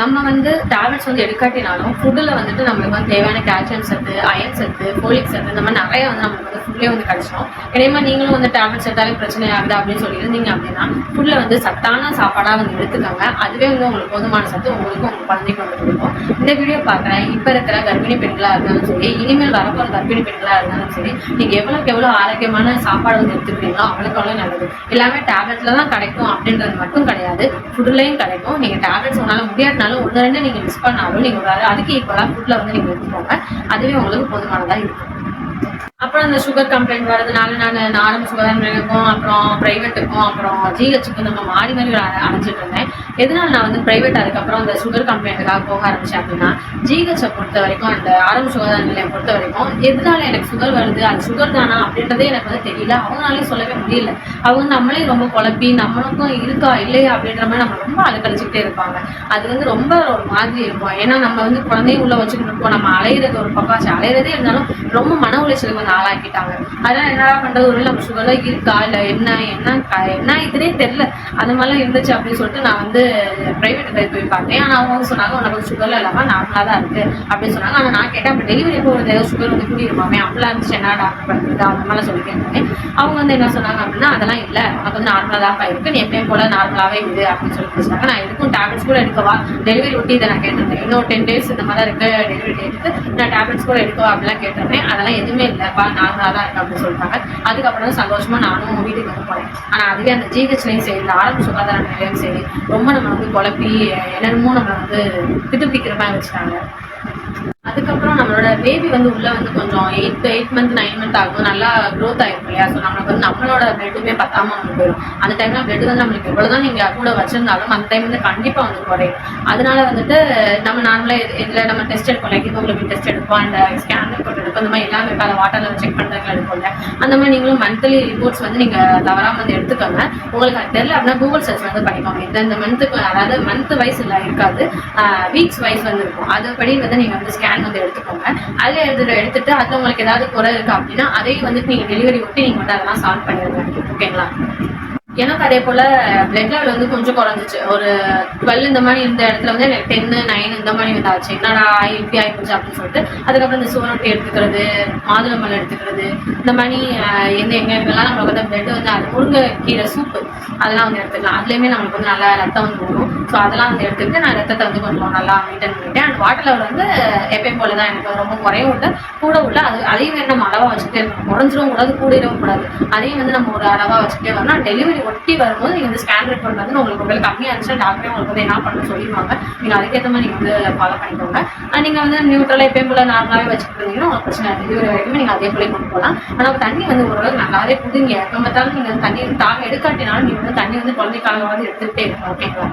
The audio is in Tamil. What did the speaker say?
நம்ம வந்து டேப்லெட்ஸ் வந்து எடுக்காட்டினாலும் ஃபுட்டில் வந்துட்டு நம்மளுக்கு வந்து தேவையான கால்சியம் சத்து, அயன் சத்து, ஃபோலிக் சத்து இந்த மாதிரி நிறைய வந்து நம்மளுக்கு வந்து ஃபுட்லேயே வந்து கிடைச்சிடும். இதேமாதிரி நீங்களும் வந்து டேப்லெட்ஸ் எடுத்தாலே பிரச்சனை ஆகுது அப்படின்னு சொல்லி இருந்தீங்க அப்படின்னா ஃபுட்டில் வந்து சத்தான சாப்பாடாக வந்து எடுத்துக்கோங்க. அதுவே வந்து உங்களுக்கு போதுமான சத்து உங்களுக்கும் உங்கள் குழந்தைக்கு வந்து கொடுக்கும். இந்த வீடியோ பார்க்குறேன் இப்போ இருக்கிற கர்ப்பிணி பெண்களாக இருந்தாலும் சரி, இனிமேல் வரப்போகிற கர்ப்பிணி பெண்களாக இருந்தாலும் சரி, நீங்கள் எவ்வளோக்கு எவ்வளோ ஆரோக்கியமான சாப்பாடு வந்து எடுத்துக்கிறீங்களோ அவ்வளோக்கு அவ்வளோ நல்லது. எல்லாமே டேப்லெட்ல தான் கிடைக்கும் அப்படின்றது மட்டும் கிடையாது, ஃபுட்லேயும் கிடைக்கும். நீங்கள் டேப்லெட்ஸ் உங்களால் முடியாட்டினாலும் ஒன்று ரெண்டு நீங்கள் மிஸ் பண்ணாலும் நீங்கள் அதுக்கு ஈக்குவலாக ஃபுட்டில் வந்து நீங்கள் எடுத்துக்கோங்க. அதுவே உங்களுக்கு போதுமானதாக இருக்கும். அப்புறம் இந்த சுகர் கம்ப்ளைண்ட் வரதுனால நான் ஆரம்ப சுகாதார நிலையத்துக்கும் அப்புறம் ப்ரைவேட்டுக்கும் அப்புறம் ஜிஹெச்சுக்கும் நம்ம மாறி மாறி அழைச்சிட்டு இருந்தேன். எதனால நான் வந்து ப்ரைவேட் அதுக்கப்புறம் இந்த சுகர் கம்ப்ளைண்ட்டுக்காக போக ஆரம்பித்தேன் அப்படின்னா, ஜிஹெச்சை பொறுத்த வரைக்கும் அந்த ஆரம்ப சுகாதார நிலையம் பொறுத்த வரைக்கும் எதனால எனக்கு சுகர் வருது, அது சுகர் தானா அப்படின்றதே எனக்கு வந்து தெரியல. அவங்களாலையும் சொல்லவே முடியல. அவங்க நம்மளே ரொம்ப குழப்பி நம்மளுக்கும் இருக்கா இல்லையா அப்படின்ற மாதிரி நம்ம ரொம்ப அலக்கழிச்சுக்கிட்டே இருப்பாங்க. அது வந்து ரொம்ப ஒரு மாதிரி இருக்கும். ஏன்னா நம்ம வந்து குழந்தையும் உள்ள வச்சுக்கிட்டு இருப்போம். நம்ம அலையிறது ஒரு பக்கம் அலையிறதே இருந்தாலும் ரொம்ப மன உளைச்சலுக்கு வந்து ஆளாக்கிட்டாங்க. அதனால என்ன பண்றது, ஒரு நம்ம சுகர்ல இருக்கா இல்ல என்ன இதுனே தெரியல, அந்த மாதிரிலாம் இருந்துச்சு அப்படின்னு சொல்லிட்டு நான் வந்து பிரைவேட்டுக்கு போய் பார்த்தேன். ஆனால் அவங்க வந்து சொன்னாங்க உனக்கு சுகர்ல இல்லாம நார்மலா தான் இருக்கு அப்படின்னு சொன்னாங்க. ஆனால் நான் கேட்டேன் அப்போ டெலிவரி போகிறது ஏதோ சுகர் வந்து கூடியிருப்பாமே அப்படிலாம் இருந்துச்சு, என்ன டாக்டர் பண்ணுறது அந்த மாதிரிலாம் சொல்லி கேட்டேன். அவங்க வந்து என்ன சொன்னாங்க அப்படின்னா அதெல்லாம் இல்லை, உனக்கு வந்து நார்மலா தான் இருக்கு, நீ எப்பயும் போல நார்மலாவே இது அப்படின்னு சொல்லி சொன்னாங்க. நான் எதுக்கும் டேப்லெட்ஸ் கூட எடுக்கவா, டெலிவரி ஒட்டி இதை நான் கேட்டிருந்தேன். இன்னும் 10 days இந்த மாதிரி இருக்கு டெலிவரி டேட்டுக்கு, நான் டேப்லெட்ஸ் கூட எடுக்கவா அப்படிலாம் கேட்டிருந்தேன். அதெல்லாம் எதுவுமே இல்லைப்பா, நார்மலாக தான் இருக்கு அப்படின்னு சொல்லிட்டாங்க. அதுக்கப்புறம் தான் சந்தோஷமா நானும் வீட்டுக்கு வந்து போனேன். ஆனால் அதுவே அந்த ஜிஹெச்லையும் சரி, இந்த ஆரம்ப சுகாதார நிலையம் சரி, ரொம்ப நம்ம வந்து குழப்பி என்னென்னமோ நம்மளை வந்து பிடிக்கிற மாதிரி வச்சுட்டாங்க. அதுக்கப்புறம் நம்மளோட பேபி வந்து உள்ள வந்து கொஞ்சம் 8 month 9 month ஆகும், நல்லா க்ரோத் ஆகிருக்கும் இல்லையா. ஸோ நம்மளுக்கு வந்து நம்மளோட பிளட்டுமே பத்தாம வந்து போயிடும். அந்த டைம்ல பிளட் வந்து நம்மளுக்கு எவ்வளோதான் நீங்க கூட வச்சிருந்தாலும் அந்த டைம் வந்து கண்டிப்பா வந்து குறையும். அதனால வந்துட்டு நம்ம நார்மலா இதில் நம்ம டெஸ்ட் எடுப்போம், லைக் ஹீமோகுளோபின் டெஸ்ட் எடுப்போம், அந்த ஸ்கேன் ரிப்போர்ட் எடுப்போம், இந்த மாதிரி எல்லாமே இருக்காது, வாட்டர்ல செக் பண்ணுறதுக்கு எடுப்போம்ல. அந்த மாதிரி நீங்களும் மந்த்லி ரிப்போர்ட்ஸ் வந்து நீங்க தவறாம வந்து எடுத்துக்கோங்க. உங்களுக்கு அது தெரியல அப்படின்னா கூகுள் சர்ச் வந்து பண்ணிக்கோங்க. இந்த மந்த்துக்கு, அதாவது மந்த் வைஸ் இல்லை இருக்காது, வீக்ஸ் வைஸ் வந்து இருக்கும். அதுபடி வந்து நீங்க வந்து ஸ்கேன் வந்து எடுத்துக்கோங்க. அதில் எடுத்துட்டு அதில் உங்களுக்கு ஏதாவது குறை இருக்கு அப்படின்னா அதையும் வந்துட்டு நீங்கள் டெலிவரி ஒட்டி நீங்கள் வந்து அதெல்லாம் சால்வ் பண்ணிடுங்க. ஓகேங்களா. எனக்கு அதே போல் பிளட் லெவல் வந்து கொஞ்சம் குறைஞ்சிச்சு. ஒரு 12 இந்த மாதிரி இருந்த இடத்துல வந்து எனக்கு 10 9 இந்த மாதிரி வந்து ஆச்சு. என்னடா இப்படி ஆகிப்போச்சு அப்படின்னு சொல்லிட்டு அதுக்கப்புறம் இந்த சோரொட்டி எடுத்துக்கிறது, மாதுளம்பழம் எடுத்துக்கிறது, இந்த மாதிரி எங்கெல்லாம் நம்மளுக்கு வந்து பிளட் வந்து அது முருங்கைக்கீரை சூப்பு அதெல்லாம் வந்து எடுத்துக்கலாம். அதுலேயுமே நம்மளுக்கு வந்து நல்லா ரத்தம் வந்து வரும். ஸோ அதெல்லாம் வந்து எடுத்துக்கிட்டு நான் ரத்தத்தை வந்து கொஞ்சம் நல்லா மெயின்டைன் பண்ணிட்டேன். அண்ட் வாட்டர் லெவல் வந்து எப்பயும் போல தான், எனக்கு ரொம்ப குறையும் இல்லை கூட உள்ள அதையும் வந்து நம்ம அளவாக வச்சுட்டே இருக்கணும். குறைஞ்சிரும் கூடாது, கூடிடவும் கூடாது. அதையும் வந்து நம்ம ஒரு அளவாக வச்சுட்டே வரணும். டெலிவரி ஒட்டி வரும்போது நீங்கள் வந்து ஸ்கேன் ரிப்போர்ட் வந்து உங்களுக்கு உங்களுக்கு கம்மியாக இருந்துச்சுன்னா டாக்டரே உங்களுக்கு வந்து என்ன பண்ண சொல்லிடுவாங்க. நீங்கள் அதுக்கேற்ற மாதிரி நீங்கள் வந்து ஃபாலோ பண்ணிக்கோங்க. நீங்கள் வந்து நியூட்ரலாக எப்பயும் போல நார்மலாகவே வச்சுட்டு இருந்தீங்கன்னா உங்களுக்கு பிரச்சனை டெலிவரி வரைக்குமே நீங்கள் அதே போல கொண்டு போகலாம். ஆனால் தண்ணி வந்து ஓரளவுக்கு நல்லாவே புதுங்க. எப்போ பார்த்தாலும் நீங்கள் தண்ணி எடுக்காட்டினாலும் நீங்கள் வந்து தண்ணி வந்து குழந்தைக்காகவாது எடுத்துகிட்டே இருக்கணும். ஓகேங்களா.